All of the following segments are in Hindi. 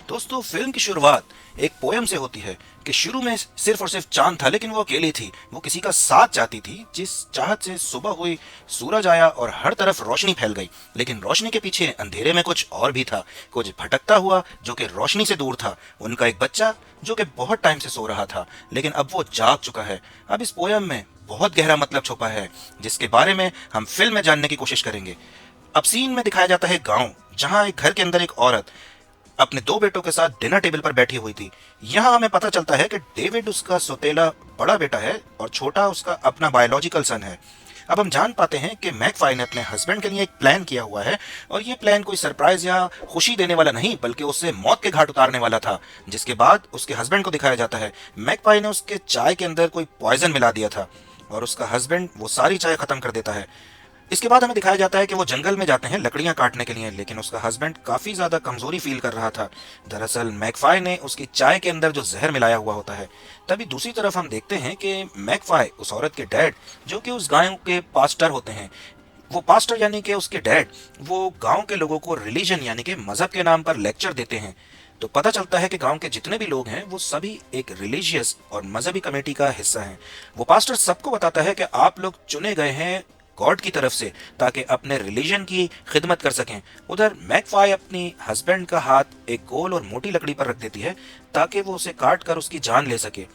दोस्तों, फिल्म की शुरुआत एक पोयम से होती है कि शुरू में सिर्फ और सिर्फ चांद था, लेकिन वो अकेली थी। वो किसी का साथ चाहती थी। जिस चाहत से सुबह हुई, सूरज आया और हर तरफ रोशनी फैल गई। लेकिन रोशनी के पीछे अंधेरे में कुछ और भी था। कुछ भटकता हुआ जो कि रोशनी से दूर था। उनका एक बच्चा जो कि बहुत टाइम से सो रहा था, लेकिन अब वो जाग चुका है। अब इस पोयम में बहुत गहरा मतलब छुपा है, जिसके बारे में हम फिल्म में जानने की कोशिश करेंगे। अब सीन में दिखाया जाता है गांव, जहां एक घर के अंदर एक औरत अपने दो बेटों के साथ डिनर टेबल पर बैठी हुई थी। यहाँ हमें पता चलता है कि डेविड उसका सौतेला बड़ा बेटा है और छोटा उसका अपना बायोलॉजिकल सन है। अब हम जान पाते हैं कि मैकफाई ने अपने हस्बैंड के लिए एक प्लान किया हुआ है, और ये प्लान कोई सरप्राइज या खुशी देने वाला नहीं, बल्कि उससे मौत के घाट उतारने वाला था। जिसके बाद उसके हस्बैंड को दिखाया जाता है। मैकफाई ने उसके चाय के अंदर कोई पॉइजन मिला दिया था और उसका हस्बैंड वो सारी चाय खत्म कर देता है। इसके बाद हमें दिखाया जाता है कि वो जंगल में जाते हैं लकड़ियां काटने के लिए, लेकिन उसका हस्बैंड काफी ज्यादा कमजोरी फील कर रहा था। दरअसल मैकफाई ने उसकी चाय के अंदर जो जहर मिलाया हुआ होता है। तभी दूसरी तरफ हम देखते हैं कि मैकफाई उस औरत के डैड, जो कि उस गांव के पास्टर होते हैं, वो पास्टर यानी कि उसके डैड, वो गांव के लोगों को रिलीजन यानी कि मजहब के नाम पर लेक्चर देते हैं। तो पता चलता है कि गांव के जितने भी लोग हैं वो सभी एक रिलीजियस और मजहबी कमेटी का हिस्सा हैं। वो पास्टर सबको बताता है कि आप लोग चुने गए हैं गॉड की तरफ से, ताकि अपने रिलीजन की खिदमत कर सकें। उधर मैकफाई अपनी हस्बैंड का हाथ एक गोल और मोटी लकड़ी पर रख देती है, ताकि वो उसे काट कर उसकी जान ले सके।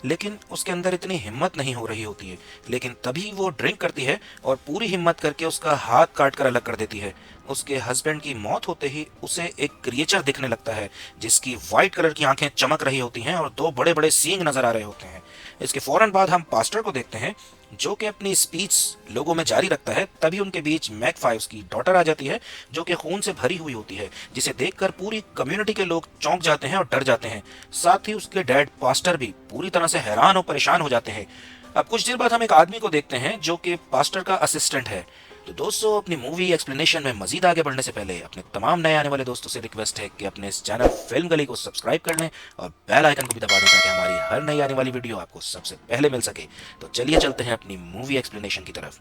लेकिन उसके अंदर इतनी हिम्मत नहीं हो रही होती है। लेकिन तभी वो ड्रिंक करती है और पूरी हिम्मत करके उसका हाथ काट कर अलग कर देती है। उसके हस्बैंड की मौत होते ही उसे एक क्रिएचर दिखने लगता है, जिसकी वाइट कलर की आंखें चमक रही होती हैं और दो बड़े बड़े सींग नजर आ रहे होते हैं। इसके फौरन बाद हम पास्टर को देखते हैं, जो कि अपनी स्पीच लोगों में जारी रखता है। तभी उनके बीच मैकफाई उसकी डॉटर आ जाती है, जो कि खून से भरी हुई होती है, जिसे देखकर पूरी कम्युनिटी के लोग चौंक जाते हैं और डर जाते हैं। साथ ही उसके डैड पास्टर भी पूरी तरह से हैरान और परेशान हो जाते हैं। अब कुछ देर बाद हम एक आदमी को देखते हैं जो कि पास्टर का असिस्टेंट है। तो दोस्तों, अपनी मूवी एक्सप्लेनेशन में मजीद आगे बढ़ने से पहले अपने तमाम नए आने वाले दोस्तों से रिक्वेस्ट है कि अपने इस चैनल फिल्म गली को सब्सक्राइब कर लें और बेल आइकन को भी दबा दें, ताकि हमारी हर नई आने वाली वीडियो आपको सबसे पहले मिल सके। तो चलिए चलते हैं अपनी मूवी एक्सप्लेनेशन की तरफ।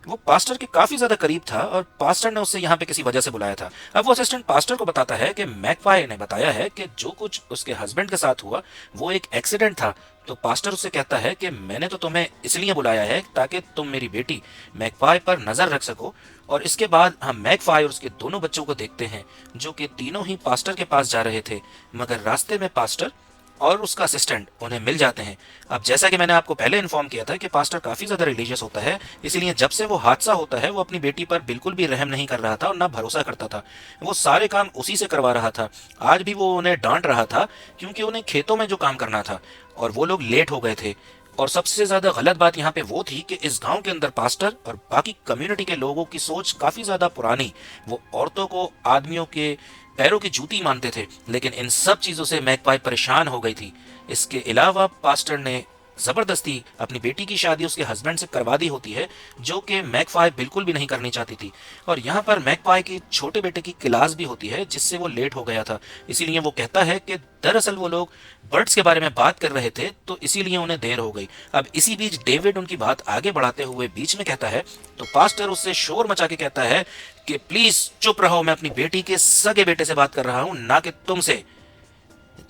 वो पास्टर के काफी ज्यादा करीब था और पास्टर ने उसे यहाँ पे किसी वजह से बुलाया था। अब वो असिस्टेंट पास्टर को बताता है कि मैकफाई ने बताया है कि जो कुछ उसके हस्बैंड के साथ हुआ वो एक एक्सीडेंट था। तो पास्टर उससे कहता है कि मैंने तो तुम्हें इसलिए बुलाया है ताकि तुम मेरी बेटी मैकफाई पर नजर रख सको। और इसके बाद हम मैकफाई और उसके दोनों बच्चों को देखते हैं, जो कि तीनों ही पास्टर के पास जा रहे थे, मगर रास्ते में पास्टर और उसका असिस्टेंट उन्हें मिल जाते हैं। अब जैसा कि मैंने आपको पहले इन्फॉर्म किया था कि पास्टर काफी ज्यादा रिलीजियस होता है, इसलिए जब से वो हादसा होता है वो अपनी बेटी पर बिल्कुल भी रहम नहीं कर रहा था और ना भरोसा करता था। वो सारे काम उसी से करवा रहा था। आज भी वो उन्हें डांट रहा था, क्योंकि उन्हें खेतों में जो काम करना था और वो लोग लेट हो गए थे। और सबसे ज्यादा गलत बात यहाँ पे वो थी कि इस गांव के अंदर पास्टर और बाकी कम्युनिटी के लोगों की सोच काफी ज्यादा पुरानी, वो औरतों को आदमियों के पैरों की जूती मानते थे। लेकिन इन सब चीजों से मैकपाई परेशान हो गई थी। इसके अलावा पास्टर ने जबरदस्ती अपनी बेटी की शादी उसके हस्बैंड से करवा दी होती है, जो कि मैकपाई बिल्कुल भी नहीं करनी चाहती थी। और यहाँ पर मैकपाई की छोटे बेटे की क्लास भी होती है, जिससे वो लेट हो गया था। इसीलिए वो कहता है कि दरअसल वो लोग बर्ड्स के बारे में बात कर रहे थे, तो इसीलिए उन्हें देर हो गई। अब इसी बीच डेविड उनकी बात आगे बढ़ाते हुए बीच में कहता है, तो पास्टर उससे शोर मचा के कहता है कि प्लीज चुप रहो, मैं अपनी बेटी के सगे बेटे से बात कर रहा हूं, ना कि तुमसे।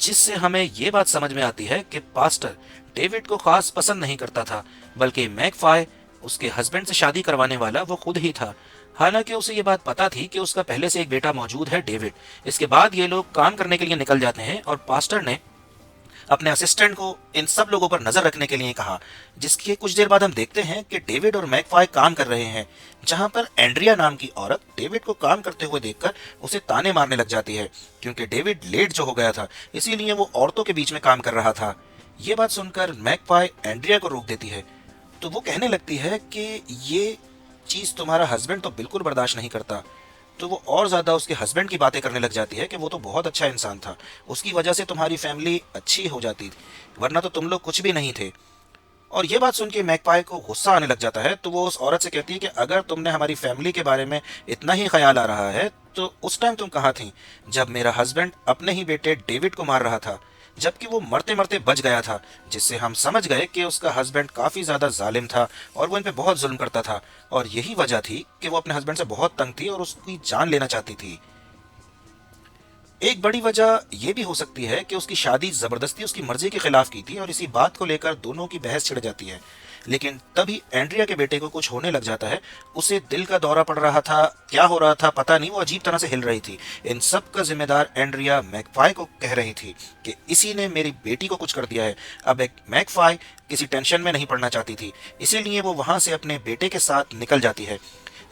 जिससे हमें ये बात समझ में आती है कि पास्टर डेविड को खास पसंद नहीं करता था, बल्कि मैकफाई उसके हस्बैंड से शादी करवाने वाला वो खुद ही था। हालांकि उसे ये बात पता थी कि उसका पहले से एक बेटा मौजूद है, डेविड। इसके बाद ये लोग काम करने के लिए निकल जाते हैं और पास्टर ने अपने असिस्टेंट को इन सब लोगों पर नजर रखने के लिए कहा। जिसके कुछ देर बाद हम देखते हैं कि डेविड और मैकफाई काम कर रहे हैं, जहां पर एंड्रिया नाम की औरत डेविड को काम करते हुए देखकर उसे ताने मारने लग जाती है, क्योंकि डेविड लेट जो हो गया था, इसीलिए वो औरतों के बीच में काम कर रहा था। ये बात सुनकर मैकफाई एंड्रिया को रोक देती है। तो वो कहने लगती है कि ये चीज तुम्हारा हस्बैंड तो बिल्कुल बर्दाश्त नहीं करता। तो वो और ज्यादा उसके हस्बैंड की बातें करने लग जाती है कि वो तो बहुत अच्छा इंसान था, उसकी वजह से तुम्हारी फैमिली अच्छी हो जाती, वरना तो तुम लोग कुछ भी नहीं थे। और ये बात सुन के मैकपाई को गुस्सा आने लग जाता है। तो वो उस औरत से कहती है कि अगर तुमने हमारी फैमिली के बारे में इतना ही ख्याल आ रहा है, तो उस टाइम तुम कहाँ थी जब मेरा हस्बैंड अपने ही बेटे डेविड को मार रहा था, जबकि वो मरते मरते बच गया था। जिससे हम समझ गए कि उसका हस्बैंड काफी ज्यादा जालिम था और वो इन पे बहुत जुल्म करता था। और यही वजह थी कि वो अपने हस्बैंड से बहुत तंग थी और उसकी जान लेना चाहती थी। एक बड़ी वजह यह भी हो सकती है कि उसकी शादी जबरदस्ती उसकी मर्जी के खिलाफ की थी और इसी बात को लेकर दोनों की बहस छिड़ जाती है। लेकिन तभी एंड्रिया के बेटे को कुछ होने लग जाता है। उसे दिल का दौरा पड़ रहा था, क्या हो रहा था पता नहीं, वो अजीब तरह से हिल रही थी। इन सब का जिम्मेदार एंड्रिया मैकपाई को कह रही थी कि इसी ने मेरी बेटी को कुछ कर दिया है। अब एक मैकपाई किसी टेंशन में नहीं पड़ना चाहती थी, इसीलिए वो वहां से अपने बेटे के साथ निकल जाती है।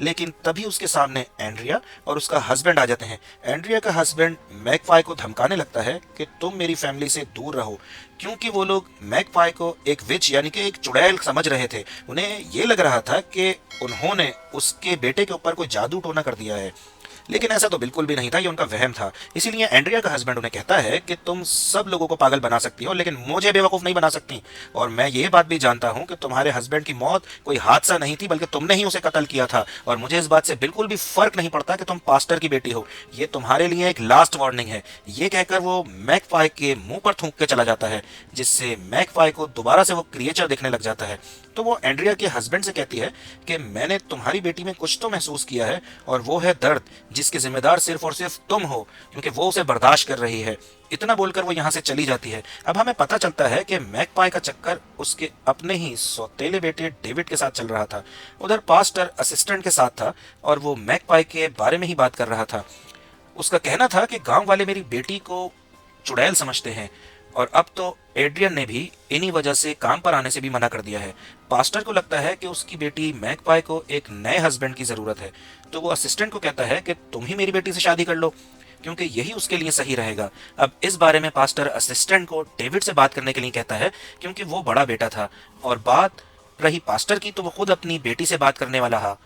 लेकिन तभी उसके सामने एंड्रिया और उसका हस्बैंड आ जाते हैं। एंड्रिया का हस्बैंड मैकपाई को धमकाने लगता है कि तुम मेरी फैमिली से दूर रहो, क्योंकि वो लोग मैकपाई को एक विच यानी कि एक चुड़ैल समझ रहे थे। उन्हें ये लग रहा था कि उन्होंने उसके बेटे के ऊपर कोई जादू टोना कर दिया है, लेकिन ऐसा तो बिल्कुल भी नहीं था, ये उनका वहम था। इसीलिए एंड्रिया का हस्बैंड उन्हें कहता है कि तुम सब लोगों को पागल बना सकती हो, लेकिन मुझे बेवकूफ़ नहीं बना सकती। और मैं ये बात भी जानता हूं कि तुम्हारे हस्बैंड की मौत कोई हादसा नहीं थी, बल्कि तुमने ही उसे कत्ल किया था। और मुझे इस बात से बिल्कुल भी फर्क नहीं पड़ता कि तुम पास्टर की बेटी हो। ये तुम्हारे लिए एक लास्ट वार्निंग है। ये कहकर वो मैकपाई के मुंह पर थूक के चला जाता है, जिससे मैकपाई को दोबारा से वो क्रिएचर दिखने लग जाता है। तो वो एंड्रिया के हस्बैंड से कहती है कि मैंने तुम्हारी बेटी में कुछ तो महसूस किया है, और वो है दर्द, जिसके जिम्मेदार सिर्फ और सिर्फ तुम हो, क्योंकि वो उसे बर्दाश्त कर रही है। इतना बोलकर वो यहाँ से चली जाती है। अब हमें पता चलता है कि मैकपाई का चक्कर उसके अपने ही सौतेले बेटे डेविड के साथ चल रहा था। उधर पास्टर असिस्टेंट के साथ था और वो मैकपाई के बारे में ही बात कर रहा था। उसका कहना था कि गांव वाले मेरी बेटी को चुड़ैल समझते हैं, और अब तो एड्रियन ने भी इन्हीं वजह से काम पर आने से भी मना कर दिया है। पास्टर को लगता है कि उसकी बेटी मैकपाई को एक नए हस्बैंड की जरूरत है, तो वो असिस्टेंट को कहता है कि तुम ही मेरी बेटी से शादी कर लो, क्योंकि यही उसके लिए सही रहेगा। अब इस बारे में पास्टर असिस्टेंट को डेविड से बात करने के लिए कहता है, क्योंकि वो बड़ा बेटा था। और बात रही पास्टर की, तो वो खुद अपनी बेटी से बात करने वाला था।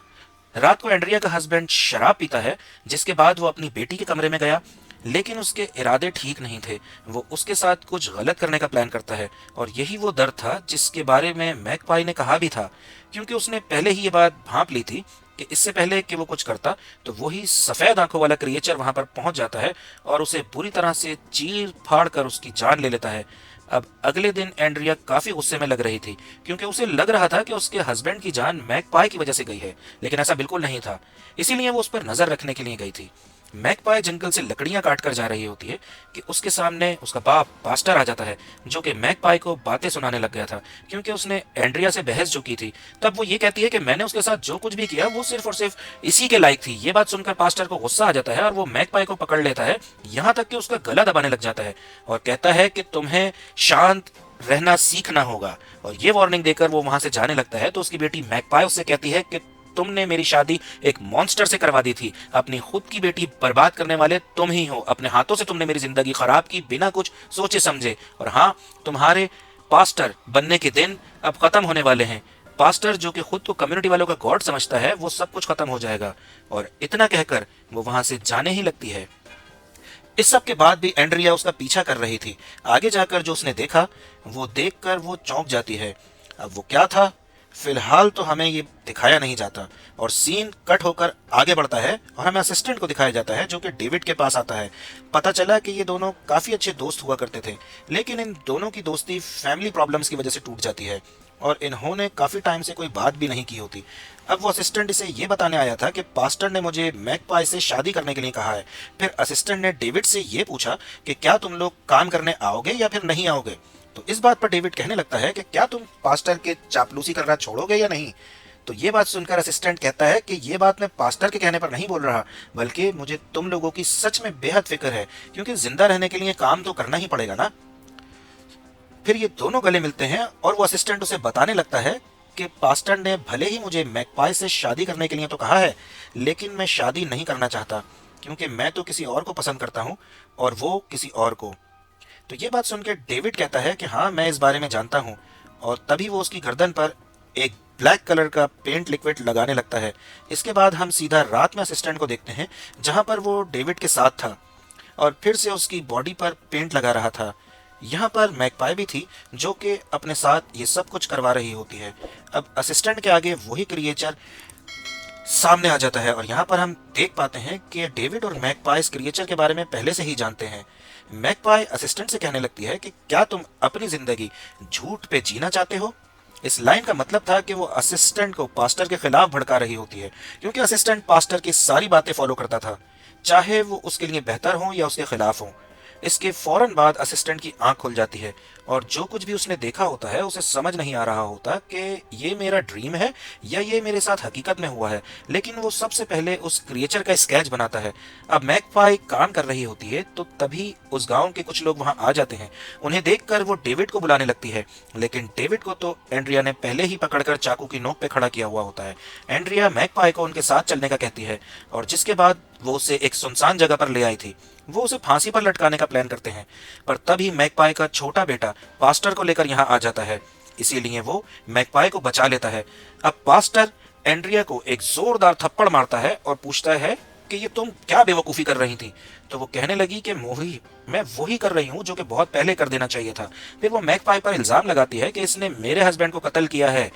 रात को एंड्रिया का हस्बैंड शराब पीता है, जिसके बाद वो अपनी बेटी के कमरे में गया, लेकिन उसके इरादे ठीक नहीं थे। वो उसके साथ कुछ गलत करने का प्लान करता है, और यही वो दर्द था जिसके बारे में मैकपाई ने कहा भी था, क्योंकि उसने पहले ही ये बात भांप ली थी कि इससे पहले कि वो कुछ करता तो वही सफेद आंखों वाला क्रिएचर वहां पर पहुंच जाता है और उसे बुरी तरह से चीर फाड़ कर उसकी जान ले लेता है। अब अगले दिन एंड्रिया काफी गुस्से में लग रही थी, क्योंकि उसे लग रहा था कि उसके हस्बैंड की जान मैकपाई की वजह से गई है, लेकिन ऐसा बिल्कुल नहीं था। इसीलिए वो उस पर नजर रखने के लिए गई थी। मैकपाई जंगल से लकड़ियां काट कर जा रही होती है कि उसके सामने उसका बाप पास्टर आ जाता है, जो कि मैकपाई को बातें सुनाने लग गया था, क्योंकि उसने एंड्रिया से बहस जो की थी। तब वो ये कहती है कि मैंने उसके साथ जो कुछ भी किया वो सिर्फ और सिर्फ इसी के लायक थी। ये बात सुनकर पास्टर को गुस्सा आ जाता है और वो मैकपाई को पकड़ लेता है, यहाँ तक कि उसका गला दबाने लग जाता है और कहता है कि तुम्हें शांत रहना सीखना होगा। और ये वार्निंग देकर वो वहां से जाने लगता है। तो उसकी बेटी मैकपाई उससे कहती है कि तुमने मेरी शादी एक मॉन्स्टर से करवा दी थी, अपनी खुद की बेटी बर्बाद करने वाले तुम ही हो। अपने हाथों से तुमने मेरी जिंदगी खराब की बिना कुछ सोचे समझे। और हाँ, तुम्हारे पास्टर बनने के दिन अब खत्म होने वाले हैं। पास्टर जो कि खुद को कम्युनिटी वालों का गॉड समझता है, वो सब कुछ खत्म हो जाएगा। और इतना कहकर वो वहां से जाने ही लगती है। इस सब के बाद भी एंड्रिया उसका पीछा कर रही थी। आगे जाकर जो उसने देखा, वो देखकर वो चौंक जाती है। अब वो क्या था फिलहाल तो हमें ये दिखाया नहीं जाता, और सीन कट होकर आगे बढ़ता है और हमें असिस्टेंट को दिखाया जाता है, जो कि डेविड के पास आता है। पता चला कि ये दोनों काफी अच्छे दोस्त हुआ करते थे, लेकिन इन दोनों की दोस्ती फैमिली प्रॉब्लम्स की वजह से टूट जाती है और इन्होंने काफी टाइम से कोई बात भी नहीं की होती। अब वो असिस्टेंट इसे ये बताने आया था कि पास्टर ने मुझे मैकपाई से शादी करने के लिए कहा है। फिर असिस्टेंट ने डेविड से ये पूछा कि क्या तुम लोग काम करने आओगे या फिर नहीं आओगे। तो इस बात पर डेविड कहने लगता है कि क्या तुम पास्टर के चापलूसी करना छोड़ोगे या नहीं। तो ये बात सुनकर असिस्टेंट कहता है कि ये बात मैं पास्टर के कहने पर नहीं बोल रहा, बल्कि मुझे तुम लोगों की सच में बेहद फिक्र है, क्योंकि जिंदा रहने के लिए काम तो करना ही पड़ेगा ना। फिर ये दोनों गले मिलते हैं और वो असिस्टेंट उसे बताने लगता है कि पास्टर ने भले ही मुझे मैकपाई से शादी करने के लिए तो कहा है, लेकिन मैं शादी नहीं करना चाहता, क्योंकि मैं तो किसी और को पसंद करता हूँ और वो किसी और को। तो ये बात सुनकर डेविड कहता है कि हाँ, मैं इस बारे में जानता हूँ। और तभी वो उसकी गर्दन पर एक ब्लैक कलर का पेंट लिक्विड लगाने लगता है। इसके बाद हम सीधा रात में असिस्टेंट को देखते हैं, जहाँ पर वो डेविड के साथ था और फिर से उसकी बॉडी पर पेंट लगा रहा था। यहाँ पर मैकपाई भी थी, जो कि अपने साथ ये सब कुछ करवा रही होती है। अब असिस्टेंट के आगे वही क्रिएचर सामने आ जाता है और यहाँ पर हम देख पाते हैं कि डेविड और मैकपाई इस क्रिएचर के बारे में पहले से ही जानते हैं। मैकपाई असिस्टेंट से कहने लगती है कि क्या तुम अपनी जिंदगी झूठ पे जीना चाहते हो। इस लाइन का मतलब था कि वो असिस्टेंट को पास्टर के खिलाफ भड़का रही होती है, क्योंकि असिस्टेंट पास्टर की सारी बातें फॉलो करता था। चाहे वो उसके लिए बेहतर हो या उसके खिलाफ हो। इसके फौरन बाद असिस्टेंट की आंख खुल जाती है और जो कुछ भी उसने देखा होता है उसे समझ नहीं आ रहा होता कि ये मेरा ड्रीम है या ये मेरे साथ हकीकत में हुआ है, लेकिन वो सबसे पहले उस क्रिएचर का स्केच बनाता है। अब मैगपाई काम कर रही होती है तो तभी उस गांव के कुछ लोग वहां आ जाते हैं। उन्हें देखकर वो डेविड को बुलाने लगती है, लेकिन डेविड को तो एंड्रिया ने पहले ही पकड़कर चाकू की नोक पे खड़ा किया हुआ होता है। एंड्रिया मैगपाई को उनके साथ चलने का कहती है और जिसके बाद वो उसे एक सुनसान जगह पर ले आई थी। वो उसे फांसी पर लटकाने का प्लान करते हैं, पर तभी मैगपाई का छोटा बेटा पास्टर को लेकर यहाँ आ जाता है, इसीलिए वो मैगपाई को बचा लेता है। अब पास्टर एंड्रिया को एक जोरदार थप्पड़ मारता है और पूछता है कि ये तुम क्या बेवकूफ़ी कर रही थी। तो वो कहने लगी कि मोही मैं वही कर रही हूँ जो कि बहुत पहले कर देना चाहिए था। फिर वो मैगपाई पर इल्ज़ाम लगाती है कि इसने मेरे हस्बैंड को कत्ल किया है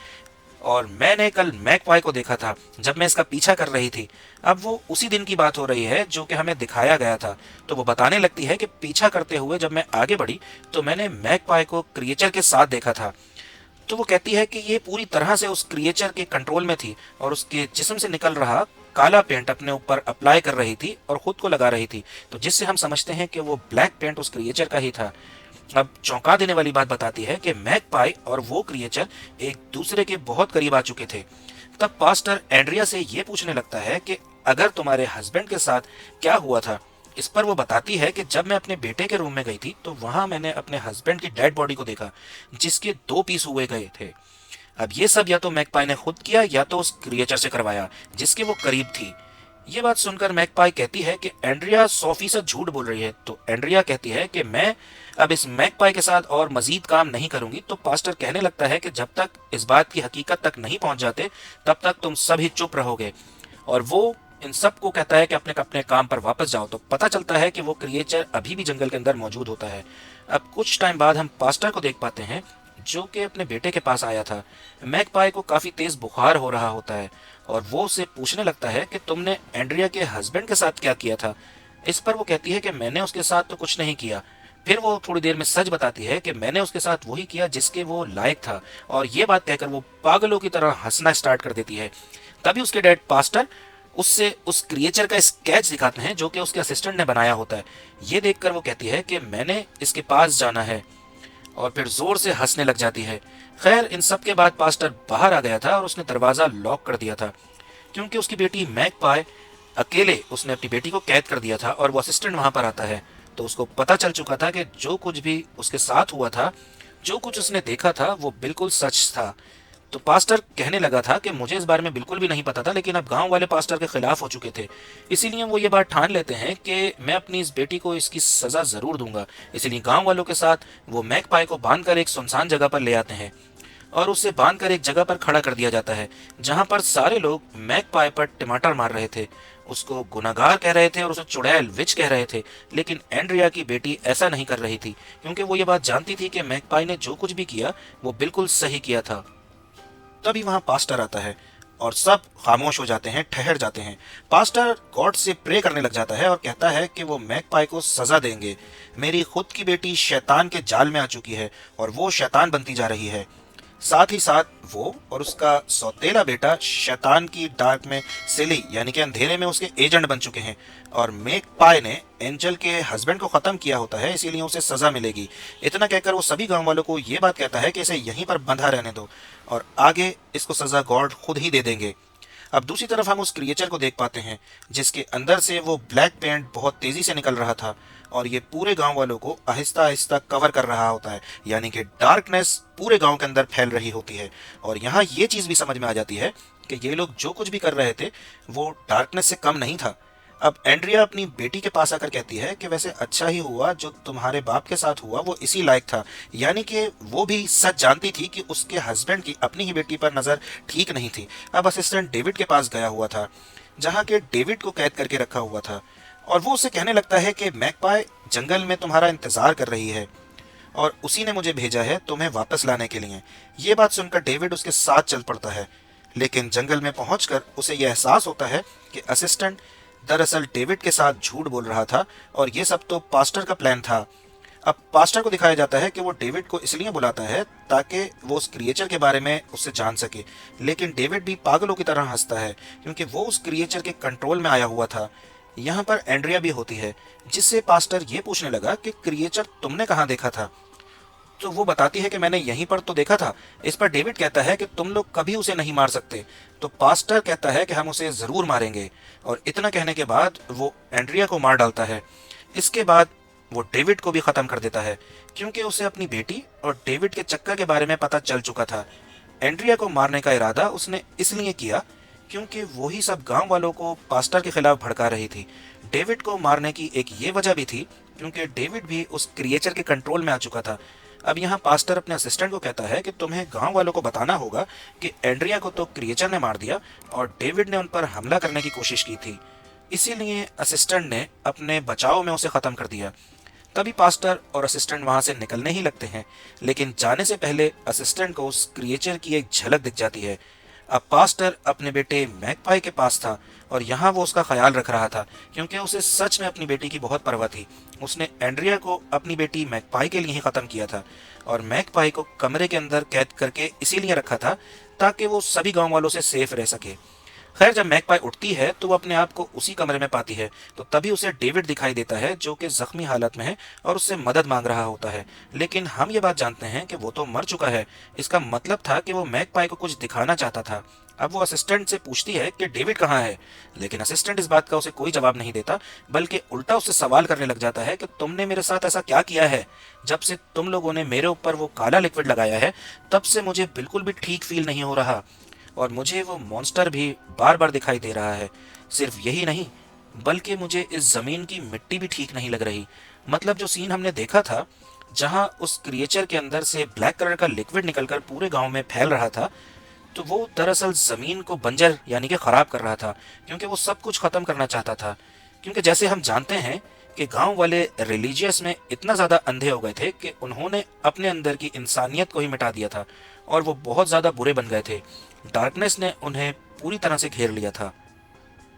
और मैंने कल मैगपाई को देखा था जब मैं इसका पीछा कर रही थी। अब वो उसी दिन की बात हो रही है जो कि हमें दिखाया गया था। तो वो बताने लगती है कि पीछा करते हुए जब मैं आगे बढ़ी तो मैंने मैगपाई को क्रिएचर के साथ देखा था। तो वो कहती है कि ये पूरी तरह से उस क्रिएचर के कंट्रोल में थी और उसके जिस्म से निकल रहा काला पेंट अपने ऊपर अप्लाई कर रही थी और खुद को लगा रही थी, तो जिससे हम समझते हैं कि वो ब्लैक पेंट उस क्रिएचर का ही था। अब चौंका देने वाली बात बताती है कि मैगपाई और वो क्रिएचर एक दूसरे के बहुत करीब आ चुके थे। तब पास्टर एंड्रिया से ये पूछने लगता है कि अगर तुम्हारे हस्बैंड के साथ क्या हुआ था। इस पर वो बताती है कि जब मैं अपने बेटे के रूम में गई थी तो वहां मैंने अपने हस्बैंड की डेड बॉडी को देखा जिसके 2 पीस हुए गए थे। अब ये सब या तो मैगपाई ने खुद किया या तो उस क्रिएचर से करवाया जिसके वो करीब थी। ये बात सुनकर मैगपाई कहती है कि एंड्रिया 100% झूठ बोल रही है। तो एंड्रिया कहती है कि मैं अब इस मैगपाई के साथ और मजीद काम नहीं करूंगी। तो पास्टर कहने लगता है कि जब तक इस बात की हकीकत तक नहीं पहुंच जाते तब तक तुम सभी चुप रहोगे, और वो इन सब को कहता है कि अपने अपने काम पर वापस जाओ। तो पता चलता है कि वो क्रिएचर अभी भी जंगल के अंदर मौजूद होता है। अब कुछ टाइम बाद हम पास्टर को देख पाते हैं जो कि अपने बेटे के पास आया था। मैगपाई को काफी तेज बुखार हो रहा होता है और वो उससे पूछने लगता है कि तुमने एंड्रिया के हस्बैंड के साथ क्या किया था। इस पर वो कहती है कि मैंने उसके साथ तो कुछ नहीं किया। फिर वो थोड़ी देर में सच बताती है कि मैंने उसके साथ वही किया जिसके वो लायक था, और ये बात कहकर वो पागलों की तरह हंसना स्टार्ट कर देती है। तभी उसके डैड पास्टर उससे उस क्रिएचर का स्केच दिखाते हैं जो कि उसके असिस्टेंट ने बनाया होता है। ये देखकर वो कहती है कि मैंने इसके पास जाना है, और फिर जोर से हंसने लग जाती है। खैर इन सब के बाद पास्टर बाहर आ गया था और उसने दरवाजा लॉक कर दिया था क्योंकि उसकी बेटी मैगपाई अकेले उसने अपनी बेटी को कैद कर दिया था। और वो असिस्टेंट वहां पर आता है तो उसको पता चल चुका था कि जो कुछ भी उसके साथ हुआ था, जो कुछ उसने देखा था वो बिल्कुल सच था। तो पास्टर कहने लगा था कि मुझे इस बारे में बिल्कुल भी नहीं पता था, लेकिन अब गांव वाले पास्टर के खिलाफ हो चुके थे, इसीलिए वो ये बात ठान लेते हैं कि मैं अपनी इस बेटी को इसकी सजा जरूर दूंगा। इसीलिए गांव वालों के साथ वो मैगपाई को बांधकर एक सुनसान जगह पर ले आते हैं और उसे बांधकर एक जगह पर खड़ा कर दिया जाता है जहां पर सारे लोग मैगपाई पर टमाटर मार रहे थे, उसको गुनाहगार कह रहे थे और उसे चुड़ैल विच कह रहे थे। लेकिन एंड्रिया की बेटी ऐसा नहीं कर रही थी क्योंकि वो ये बात जानती थी कि मैगपाई ने जो कुछ भी किया वो बिल्कुल सही किया था। तभी वहां पास्टर आता है और सब खामोश हो जाते हैं, ठहर जाते हैं। पास्टर गॉड से प्रे करने लग जाता है और कहता है कि वो मैगपाई को सजा देंगे। मेरी खुद की बेटी शैतान के जाल में आ चुकी है और वो शैतान बनती जा रही है। साथ ही साथ वो और उसका सौतेला बेटा शैतान की डार्क में सिली यानी कि अंधेरे में उसके एजेंट बन चुके हैं, और मैगपाई ने एंजल के हस्बैंड को खत्म किया होता है, इसीलिए उसे सजा मिलेगी। इतना कहकर वो सभी गांव वालों को ये बात कहता है कि इसे यहीं पर बंधा रहने दो और आगे इसको सजा गॉड खुद ही दे देंगे। अब दूसरी तरफ हम उस क्रिएचर को देख पाते हैं जिसके अंदर से वो ब्लैक पेंट बहुत तेजी से निकल रहा था और ये पूरे गांव वालों को आहिस्ता आहिस्ता कवर कर रहा होता है, यानी कि डार्कनेस पूरे गांव के अंदर फैल रही होती है। और यहाँ ये चीज भी समझ में आ जाती है कि ये लोग जो कुछ भी कर रहे थे वो डार्कनेस से कम नहीं था। अब एंड्रिया अपनी बेटी के पास आकर कहती है कि वैसे अच्छा ही हुआ जो तुम्हारे बाप के साथ हुआ वो इसी लायक था, यानी कि वो भी सच जानती थी कि उसके हस्बैंड की अपनी ही बेटी पर नजर ठीक नहीं थी। अब असिस्टेंट डेविड के पास गया हुआ था जहाँ के डेविड को कैद करके रखा हुआ था और वो उसे कहने लगता है कि मैगपाई जंगल में तुम्हारा इंतजार कर रही है और उसी ने मुझे भेजा है तुम्हें वापस लाने के लिए। ये बात सुनकर डेविड उसके साथ चल पड़ता है, लेकिन जंगल में पहुंचकर उसे यह एहसास होता है कि असिस्टेंट दरअसल डेविड के साथ झूठ बोल रहा था और ये सब तो पास्टर का प्लान था। अब पास्टर को दिखाया जाता है कि वो डेविड को इसलिए बुलाता है ताकि वो उस क्रिएचर के बारे में उससे जान सके, लेकिन डेविड भी पागलों की तरह हंसता है क्योंकि वो उस क्रिएचर के कंट्रोल में आया हुआ था। यहाँ पर एंड्रिया भी होती है, जिससे पास्टर ये पूछने लगा कि क्रिएचर तुमने कहाँ देखा था। तो वो बताती है कि मैंने यहीं पर तो देखा था। इस पर डेविड कहता है कि तुम लोग कभी उसे नहीं मार सकते। तो पास्टर कहता है कि हम उसे जरूर मारेंगे, और इतना कहने के बाद वो एंड्रिया को मार डालता है। इसके बाद वो डेविड को भी खत्म कर देता है, क्योंकि उसे अपनी बेटी और डेविड के चक्कर के बारे में पता चल चुका था। एंड्रिया को मारने का इरादा उसने इसलिए किया क्योंकि वही सब गांव वालों को पास्टर के खिलाफ भड़का रही थी। डेविड को मारने की एक ये वजह भी थी क्योंकि डेविड भी उस क्रिएचर के कंट्रोल में आ चुका था। अब यहाँ पास्टर अपने असिस्टेंट को कहता है कि तुम्हें गांव वालों को बताना होगा कि एंड्रिया को तो क्रिएचर ने मार दिया और डेविड ने उन पर हमला करने की कोशिश की थी, इसीलिए असिस्टेंट ने अपने बचाव में उसे खत्म कर दिया। तभी पास्टर और असिस्टेंट वहां से निकलने ही लगते हैं, लेकिन जाने से पहले असिस्टेंट को उस क्रिएचर की एक झलक दिख जाती है। अब पास्टर अपने बेटे मैकपाई के पास था और यहाँ वो उसका ख्याल रख रहा था, क्योंकि उसे सच में अपनी बेटी की बहुत परवाह थी। उसने एंड्रिया को अपनी बेटी मैकपाई के लिए ही खत्म किया था, और मैकपाई को कमरे के अंदर कैद करके इसीलिए रखा था ताकि वो सभी गांव वालों से सेफ रह सके। खैर, जब मैकपाई उठती है तो वो अपने आप को उसी कमरे में पाती है। तो तभी उसे डेविड दिखाई देता है, जो कि जख्मी हालत में है और उससे मदद मांग रहा होता है। लेकिन हम ये बात जानते हैं कि वो तो मर चुका है। इसका मतलब था कि वो मैकपाई को कुछ दिखाना चाहता था। अब वो असिस्टेंट से पूछती है कि डेविड कहाँ है, लेकिन असिस्टेंट इस बात का उसे कोई जवाब नहीं देता, बल्कि उल्टा उससे सवाल करने लग जाता है कि तुमने मेरे साथ ऐसा क्या किया है। जब से तुम लोगों ने मेरे ऊपर वो काला लिक्विड लगाया है, तब से मुझे बिल्कुल भी ठीक फील नहीं हो रहा, और मुझे वो मॉन्स्टर भी बार बार दिखाई दे रहा है। सिर्फ यही नहीं, बल्कि मुझे इस जमीन की मिट्टी भी ठीक नहीं लग रही। मतलब जो सीन हमने देखा था, जहां उस क्रिएचर के अंदर से ब्लैक कलर का लिक्विड निकलकर पूरे गांव में फैल रहा था, तो वो दरअसल जमीन को बंजर यानी कि खराब कर रहा था, क्योंकि वो सब कुछ खत्म करना चाहता था। क्योंकि जैसे हम जानते हैं कि गांव वाले रिलीजियस में इतना ज्यादा अंधे हो गए थे कि उन्होंने अपने अंदर की इंसानियत को ही मिटा दिया था, और वो बहुत ज्यादा बुरे बन गए थे। डार्कनेस ने उन्हें पूरी तरह से घेर लिया था।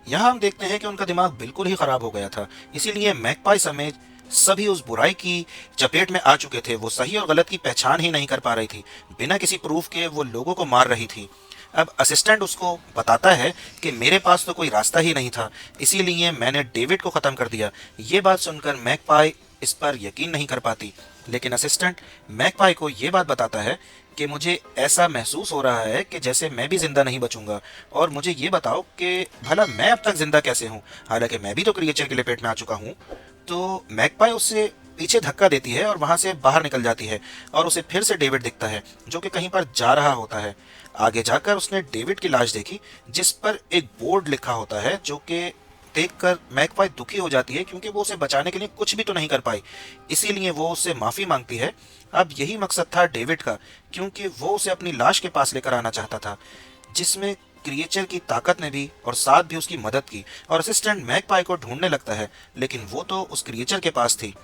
यहाँ हम देखते हैं कि उनका दिमाग बिल्कुल ही खराब हो गया था, इसीलिए मैकपाई समेत सभी उस बुराई की चपेट में आ चुके थे। वो सही और गलत की पहचान ही नहीं कर पा रही थी। बिना किसी प्रूफ के वो लोगों को मार रही थी। अब असिस्टेंट उसको बताता है कि मेरे पास तो कोई रास्ता ही नहीं था, इसीलिए मैंने डेविड को खत्म कर दिया। ये बात सुनकर मैकपाई इस पर यकीन नहीं कर पाती, लेकिन असिस्टेंट मैकपाई को ये बात बताता है कि मुझे ऐसा महसूस हो रहा है कि जैसे मैं भी जिंदा नहीं बचूंगा, और मुझे ये बताओ कि भला मैं अब तक जिंदा कैसे हूँ, हालांकि मैं भी तो क्रिएचर के लपेट में आ चुका हूँ। तो मैकपाई उससे पीछे धक्का देती है और वहां से बाहर निकल जाती है, और उसे फिर से डेविड दिखता है, जो कि कहीं पर जा रहा होता है। आगे जाकर उसने डेविड की लाश देखी, जिस पर एक बोर्ड लिखा होता है, जो कि देखकर मैकपाई दुखी हो जाती है, क्योंकि वो उसे बचाने के लिए कुछ भी तो नहीं कर पाई। इसीलिए वो उससे माफी मांगती है। अब यही मकसद था डेविड का, क्योंकि वो उसे अपनी लाश के पास लेकर आना चाहता था, जिसमें क्रिएचर की ताकत ने भी और साथ भी उसकी मदद की। और असिस्टेंट मैकपाई को ढूंढने लगता है, लेकिन वो तो उस क्रिएचर के पास थी।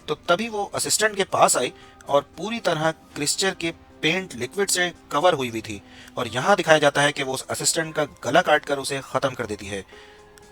तो तभी वो असिस्टेंट के पास आई और पूरी तरह क्रिएचर के पेंट लिक्विड से कवर हुई हुई थी, और यहाँ दिखाया जाता है कि वो उस असिस्टेंट का गला काट कर उसे खत्म कर देती है।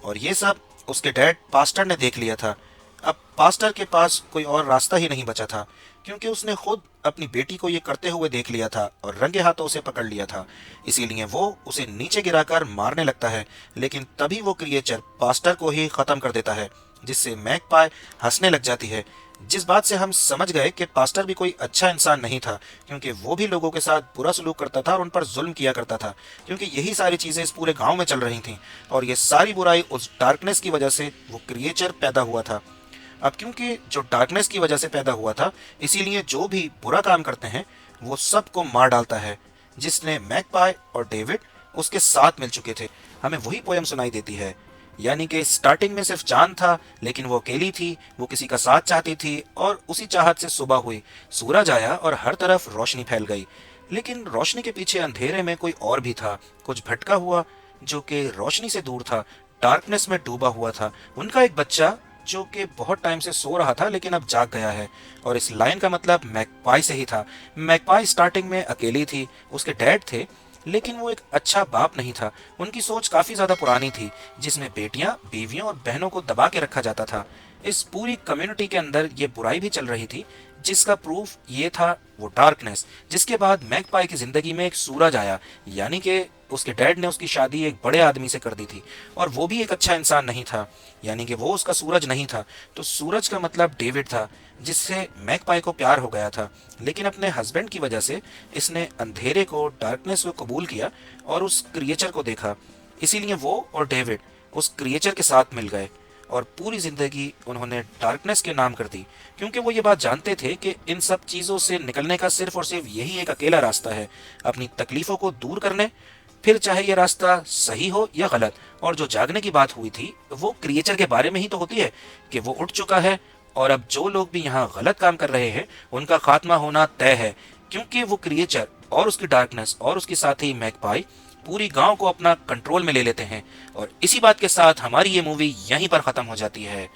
और ये सब उसके डैड पास्टर ने देख लिया था। अब पास्टर के पास कोई और रास्ता ही नहीं बचा था, क्योंकि उसने खुद अपनी बेटी को ये करते हुए देख लिया था और रंगे हाथों उसे पकड़ लिया था। इसीलिए वो उसे नीचे गिराकर मारने लगता है, लेकिन तभी वो क्रिएचर पास्टर को ही खत्म कर देता है, जिससे मैकपाई हंसने लग जाती है। जिस बात से हम समझ गए कि पास्टर भी कोई अच्छा इंसान नहीं था, क्योंकि वो भी लोगों के साथ बुरा सलूक करता था और उन पर जुल्म किया करता था, क्योंकि यही सारी चीजें इस पूरे गांव में चल रही थीं, और ये सारी बुराई उस डार्कनेस की वजह से वो क्रिएचर पैदा हुआ था। अब क्योंकि जो डार्कनेस की वजह से पैदा हुआ था, इसीलिए जो भी बुरा काम करते हैं वो सबको मार डालता है, जिसने मैकपाई और डेविड उसके साथ मिल चुके थे। हमें वही पोयम सुनाई देती है, यानी कि स्टार्टिंग में सिर्फ चांद था, लेकिन वो अकेली थी, वो किसी का साथ चाहती थी, और उसी चाहत से सुबह हुई, सूरज आया और हर तरफ रोशनी फैल गई। लेकिन रोशनी के पीछे अंधेरे में कोई और भी था, कुछ भटका हुआ, जो कि रोशनी से दूर था, डार्कनेस में डूबा हुआ था। उनका एक बच्चा जो कि बहुत टाइम से सो रहा था, लेकिन अब जाग गया है। और इस लाइन का मतलब मैकपाई से ही था। मैकपाई स्टार्टिंग में अकेली थी, उसके डैड थे, लेकिन वो एक अच्छा बाप नहीं था। उनकी सोच काफी ज्यादा पुरानी थी, जिसमें बेटियां, बीवियों और बहनों को दबा के रखा जाता था। इस पूरी कम्युनिटी के अंदर ये बुराई भी चल रही थी, जिसका प्रूफ ये था वो डार्कनेस। जिसके बाद मैगपाई की जिंदगी में एक सूरज आया, यानी कि उसके डैड ने उसकी शादी एक बड़े आदमी से कर दी थी, और वो भी एक अच्छा इंसान नहीं था, यानी कि वो उसका सूरज नहीं था। तो सूरज का मतलब डेविड था, जिससे मैगपाई को प्यार हो गया था। लेकिन अपने हस्बैंड की वजह से इसने अंधेरे को, डार्कनेस को कबूल किया और उस क्रिएचर को देखा। इसीलिए वो और डेविड उस क्रिएचर के साथ मिल गए और पूरी जिंदगी उन्होंने डार्कनेस के नाम कर दी, क्योंकि वो ये बात जानते थे कि इन सब चीज़ों से निकलने का सिर्फ और सिर्फ यही एक अकेला रास्ता है, अपनी तकलीफ़ों को दूर करने, फिर चाहे ये रास्ता सही हो या गलत। और जो जागने की बात हुई थी वो क्रिएचर के बारे में ही तो होती है कि वो उठ चुका है, और अब जो लोग भी यहाँ गलत काम कर रहे हैं उनका खात्मा होना तय है, क्योंकि वो क्रिएचर और उसकी डार्कनेस और उसके साथी मैगपाई पूरी गांव को अपना कंट्रोल में ले लेते हैं। और इसी बात के साथ हमारी ये मूवी यहीं पर खत्म हो जाती है।